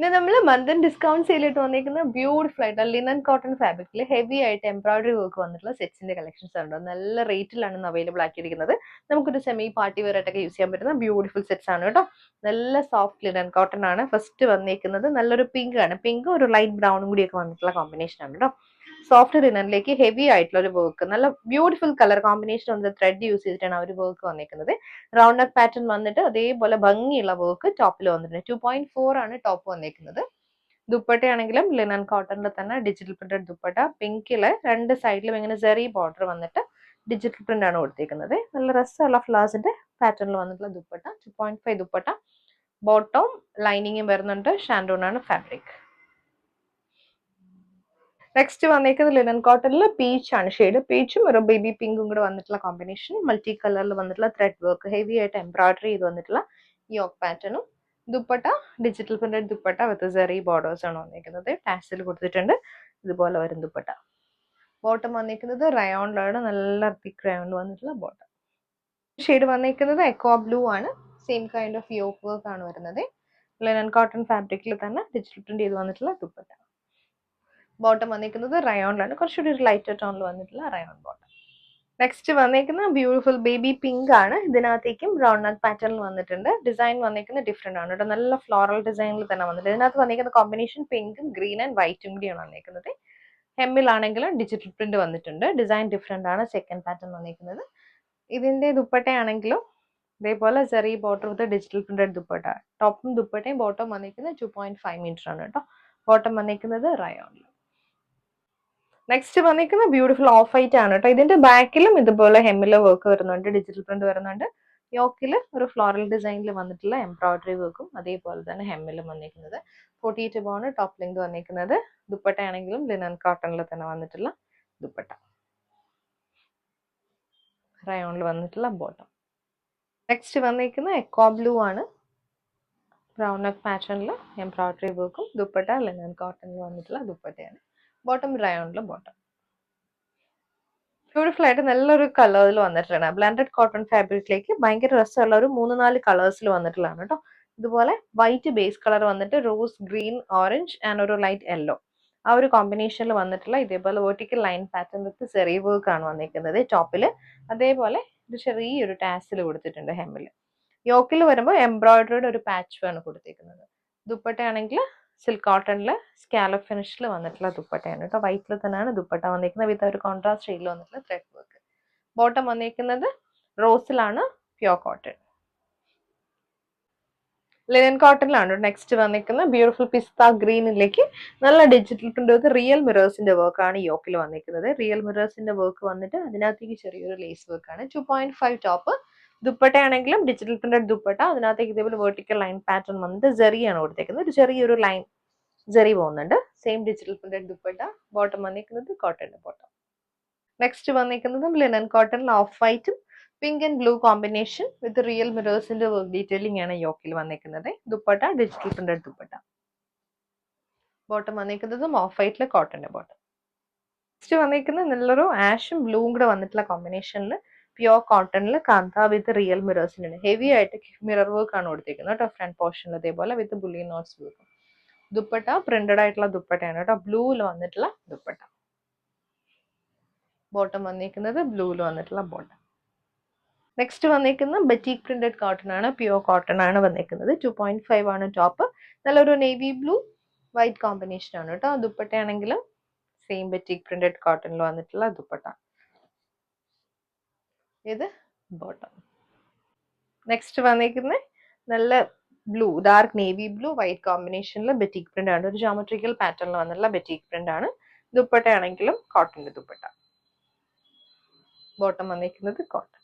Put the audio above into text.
പിന്നെ നമ്മൾ month discount സെയിലിട്ട് വന്നിരിക്കുന്ന ബ്യൂട്ടിഫുൾ ആയിട്ട് ലിനൻ കോട്ടൺ ഫാബ്രിക്കിൽ ഹെവി ആയിട്ട് എംബ്രോയിഡറി വർക്ക് വന്നിട്ടുള്ള സെറ്റ്സിന്റെ കളക്ഷൻസ് ഉണ്ട്. നല്ല റേറ്റിലാണ് അവൈലബിൾ ആക്കിയിരിക്കുന്നത്. നമുക്കൊരു സെമി പാർട്ടി വെയർ ആയിട്ടൊക്കെ യൂസ് ചെയ്യാൻ പറ്റുന്ന ബ്യൂട്ടിഫുൾ സെറ്റ്സ് ആണ് കേട്ടോ. നല്ല സോഫ്റ്റ് ലിനൻ കോട്ടൺ ആണ്. ഫസ്റ്റ് വന്നിരിക്കുന്നത് നല്ലൊരു പിങ്ക് ആണ്. പിങ്ക് ഒരു ലൈറ്റ് ബ്രൗണും കൂടിയൊക്കെ വന്നിട്ടുള്ള കോമ്പിനേഷൻ ആണ് കേട്ടോ. സോഫ്റ്റ് ലിനനിലേക്ക് ഹെവി ആയിട്ടുള്ള ഒരു വർക്ക്, നല്ല ബ്യൂട്ടിഫുൾ കളർ കോമ്പിനേഷൻ വന്നിട്ട് ത്രെഡ് യൂസ് ചെയ്തിട്ടാണ് ആ ഒരു വർക്ക് വന്നിരിക്കുന്നത്. റൗണ്ട് നെക്ക് പാറ്റേൺ വന്നിട്ട് അതേപോലെ ഭംഗിയുള്ള വർക്ക് ടോപ്പിൽ വന്നിട്ടുണ്ട്. 2.4 ആണ് ടോപ്പ് വന്നിരിക്കുന്നത്. ദുപ്പട്ടയാണെങ്കിലും ലിനൻ കോട്ടണിൽ തന്നെ ഡിജിറ്റൽ പ്രിന്റഡ് ദുപ്പട്ട. പിങ്കില് രണ്ട് സൈഡിലും ഇങ്ങനെ സെറി ബോർഡർ വന്നിട്ട് ഡിജിറ്റൽ പ്രിന്റ് ആണ് കൊടുത്തിരിക്കുന്നത്. നല്ല രസമുള്ള ഫ്ലവേഴ്സിന്റെ പാറ്റേണിൽ വന്നിട്ടുള്ള ദുപ്പട്ട. 2.5 ദുപ്പട്ട. ബോട്ടം ലൈനിങ്ങും വരുന്നുണ്ട്. ഷാൻഡോൺ ആണ് ഫാബ്രിക്. നെക്സ്റ്റ് വന്നേക്കുന്നത് ലിനൻ കോട്ടണിൽ പീച്ച് ആണ് ഷെയ്ഡ്. പീച്ചും ഒരു ബേബി പിങ്കും കൂടെ വന്നിട്ടുള്ള കോമ്പിനേഷൻ. മൾട്ടി കളറിൽ വന്നിട്ടുള്ള ത്രെഡ് വർക്ക്, ഹെവി ആയിട്ട് എംബ്രോയിഡറി ചെയ്ത് വന്നിട്ടുള്ള യോക്ക് പാറ്റേണും. ദുപ്പട്ട ഡിജിറ്റൽ പ്രിന്റഡ് ദുപ്പട്ട വിത്ത് സെറി ബോർഡേഴ്സ് ആണ് വന്നിരിക്കുന്നത്. ടാസിൽ കൊടുത്തിട്ടുണ്ട്. ഇതുപോലെ വരും ദുപ്പട്ട. ബോട്ടം വന്നിരിക്കുന്നത് റയോണിലാണ്. നല്ല തിക്ക് റയോണിൽ വന്നിട്ടുള്ള ബോട്ടം. ഷെയ്ഡ് വന്നിരിക്കുന്നത് എക്കോ ബ്ലൂ ആണ്. Same kind of yoke work ആണ് വരുന്നത്. ലിനൻ കോട്ടൺ ഫാബ്രിക്കിൽ തന്നെ ഡിജിറ്റൽ പ്രിന്റ് ചെയ്ത് വന്നിട്ടുള്ള ദുപ്പട്ട. ബോട്ടം വന്നിരിക്കുന്നത് റയോണിലാണ്. കുറച്ചുകൂടി ഒരു ലൈറ്റർ ടോണിൽ വന്നിട്ടുള്ള റയോൺ ബോട്ടം. നെക്സ്റ്റ് വന്നിരിക്കുന്ന ബ്യൂട്ടിഫുൾ ബേബി പിങ്ക് ആണ്. ഇതിനകത്തേക്കും റൗണ്ട് നെക്ക് പാറ്റേണിൽ വന്നിട്ടുണ്ട്. ഡിസൈൻ വന്നിരിക്കുന്നത് ഡിഫറെന്റ് ആണ് കേട്ടോ. നല്ല ഫ്ലോറൽ ഡിസൈനിൽ തന്നെ വന്നിട്ടുണ്ട്. ഇതിനകത്ത് വന്നിരിക്കുന്ന കോമ്പിനേഷൻ പിങ്കും ഗ്രീൻ ആൻഡ് വൈറ്റും കൂടിയാണ് വന്നിരിക്കുന്നത്. ഹെമ്മിലാണെങ്കിലും ഡിജിറ്റൽ പ്രിന്റ് വന്നിട്ടുണ്ട്. ഡിസൈൻ ഡിഫറെന്റ് ആണ്. സെക്കൻഡ് പാറ്റേൺ വന്നിരിക്കുന്നത്. ഇതിന്റെ ദുപ്പട്ടയാണെങ്കിലും ഇതേപോലെ സെറി border with digital printed dupatta. ടോപ്പും ദുപ്പട്ടയും ബോട്ടം വന്നിരിക്കുന്നത് 2.5 മീറ്റർ ആണ് കേട്ടോ. ബോട്ടം വന്നിരിക്കുന്നത് റയോണിൽ. നെക്സ്റ്റ് വന്നിരിക്കുന്ന ബ്യൂട്ടിഫുൾ ഓഫ് വൈറ്റ് ആണ് കേട്ടോ. ഇതിന്റെ ബാക്കിലും ഇതുപോലെ ഹെമ്മിലെ വർക്ക് വരുന്നുണ്ട്. ഡിജിറ്റൽ പ്രിന്റ് വരുന്നുണ്ട്. യോക്കിൽ ഒരു ഫ്ലോറൽ ഡിസൈനിൽ വന്നിട്ടുള്ള എംബ്രോയിഡറി വർക്കും അതേപോലെ തന്നെ ഹെമ്മിലും വന്നിരിക്കുന്നത്. 48 ആണ് ടോപ്പ് ലെങ്ത് വന്നിരിക്കുന്നത്. ദുപ്പട്ടയാണെങ്കിലും ലിനൻ കോട്ടണിൽ തന്നെ വന്നിട്ടുള്ള ദുപ്പട്ട. റയോണിൽ വന്നിട്ടുള്ള ബോട്ടം. നെക്സ്റ്റ് വന്നിരിക്കുന്ന എക്കോ ബ്ലൂ ആണ്. ബ്രൗൺ നെക്ക് പാറ്റേണിൽ എംബ്രോയിഡറി വർക്കും ദുപ്പട്ട ലിനൻ കോട്ടണിൽ വന്നിട്ടുള്ള ദുപ്പട്ടയാണ്. Bottom റയോണിൽ bottom. ബ്യൂട്ടിഫുൾ ആയിട്ട് നല്ലൊരു കളറിൽ വന്നിട്ടുള്ള ബ്ലാൻഡഡ് കോട്ടൺ ഫാബ്രിക്കിലേക്ക് ഭയങ്കര രസമുള്ള ഒരു 3-4 കളേഴ്സിൽ വന്നിട്ടുള്ളതാണ് കേട്ടോ. ഇതുപോലെ വൈറ്റ് ബേസ് കളർ വന്നിട്ട് റോസ്, ഗ്രീൻ, ഓറഞ്ച് ആൻഡ് ഒരു ലൈറ്റ് യെല്ലോ ആ ഒരു കോമ്പിനേഷനിൽ വന്നിട്ടുള്ള ഇതേപോലെ vertical line pattern with zari work ആണ് വന്നിരിക്കുന്നത് ടോപ്പിൽ. അതേപോലെ ഒരു ചെറിയൊരു ടാസിൽ കൊടുത്തിട്ടുണ്ട് ഹെമ്മിൽ. യോക്കിൽ വരുമ്പോൾ എംബ്രോയിഡറിയുടെ ഒരു പാച്ച് ആണ് കൊടുത്തിരിക്കുന്നത്. ദുപ്പട്ടയാണെങ്കിൽ സിൽക്ക് കോട്ടണിൽ സ്കാലപ്പ് ഫിനിഷിൽ വന്നിട്ടുള്ള ദുപ്പട്ടയാണ് കേട്ടോ. വൈറ്റിൽ തന്നെയാണ് ദുപ്പട്ട വന്നിരിക്കുന്നത് വിത്ത് ഒരു കോൺട്രാസ്റ്റ് ഷെയ്ഡിൽ വന്നിട്ടുള്ള ത്രെഡ് വർക്ക്. ബോട്ടം വന്നിരിക്കുന്നത് റോസിലാണ്, പ്യോർ കോട്ടൺ. ലിനൻ കോട്ടണിലാണ് നെക്സ്റ്റ് വന്നിരിക്കുന്നത്. ബ്യൂട്ടിഫുൾ പിസ്ത ഗ്രീനിലേക്ക് നല്ല ഡിജിറ്റൽ പ്രിന്റ് വിത്ത് റിയൽ മിറേഴ്സിന്റെ വർക്ക് ആണ് യോക്കിൽ വന്നിരിക്കുന്നത്. റിയൽ മിറേഴ്സിന്റെ വർക്ക് വന്നിട്ട് അതിനകത്തേക്ക് ചെറിയൊരു ലേസ് വർക്ക് ആണ്. 2.5 ടോപ്പ്. ദുപ്പട്ടയാണെങ്കിലും ഡിജിറ്റൽ പ്രിന്റഡ് ദുപ്പട്ട. അതിനകത്തേക്ക് ഇതേപോലെ വെർട്ടിക്കൽ ലൈൻ പാറ്റേൺ വന്നിട്ട് സെറിയാണ് കൊടുത്തേക്കുന്നത്. ഒരു ചെറിയൊരു ലൈൻ സെറി പോകുന്നുണ്ട്. Same digital printed dupatta. Bottom വന്നിരിക്കുന്നത് കോട്ടൺ ബോട്ടം. നെക്സ്റ്റ് വന്നിരിക്കുന്നത് ലിനൻ കോട്ടണിൽ ഓഫ് വൈറ്റും pink and blue combination with real മിറേഴ്സിന്റെ വർക്ക് ഡീറ്റെയിലിംഗ് ആണ് യോക്കിൽ വന്നിരിക്കുന്നത്. Dupatta digital printed dupatta. Bottom വന്നിരിക്കുന്നതും ഓഫ് വൈറ്റിലെ കോട്ടന്റെ ബോട്ടം. നെക്സ്റ്റ് വന്നിരിക്കുന്നത് നല്ലൊരു ആഷും ബ്ലൂവും കൂടെ വന്നിട്ടുള്ള കോമ്പിനേഷനിൽ പ്യോർ കോട്ടണിൽ കാന്ത വിത്ത് റിയൽ മിറേഴ്സിനാണ്. ഹെവി ആയിട്ട് മിറർ വർക്ക് ആണ് കൊടുത്തിരിക്കുന്നത് കേട്ടോ. ഫ്രണ്ട് പോർഷനിൽ അതേപോലെ with bullion knots work. Dupatta printed ആയിട്ടുള്ള ദുപ്പട്ടയാണ് കേട്ടോ. ബ്ലൂവിൽ വന്നിട്ടുള്ള ദുപ്പട്ട. ബോട്ടം വന്നിരിക്കുന്നത് ബ്ലൂവിൽ വന്നിട്ടുള്ള ബോട്ടം. നെക്സ്റ്റ് വന്നിരിക്കുന്ന ബറ്റീക് പ്രിന്റഡ് കോട്ടൺ ആണ്. പ്യോർ കോട്ടൺ ആണ് വന്നിരിക്കുന്നത്. 2.5 ആണ് ടോപ്പ്. നല്ലൊരു നേവി ബ്ലൂ വൈറ്റ് കോമ്പിനേഷൻ ആണ് കേട്ടോ. ദുപ്പട്ടയാണെങ്കിലും സെയിം ബറ്റീക് പ്രിന്റഡ് കോട്ടണിൽ വന്നിട്ടുള്ള ദുപ്പട്ട. ഇത് ബോട്ടം. നെക്സ്റ്റ് വന്നിരിക്കുന്നത് നല്ല blue, dark navy blue white കോമ്പിനേഷനിൽ ബറ്റീക് പ്രിന്റ് ആണ്. ഒരു ജോമെട്രിക്കൽ പാറ്റേണിൽ വന്നിട്ടുള്ള ബറ്റീക് പ്രിന്റ് ആണ്. ദുപ്പട്ടയാണെങ്കിലും കോട്ടന്റെ ദുപ്പട്ട. ബോട്ടം വന്നിരിക്കുന്നത് കോട്ടൺ.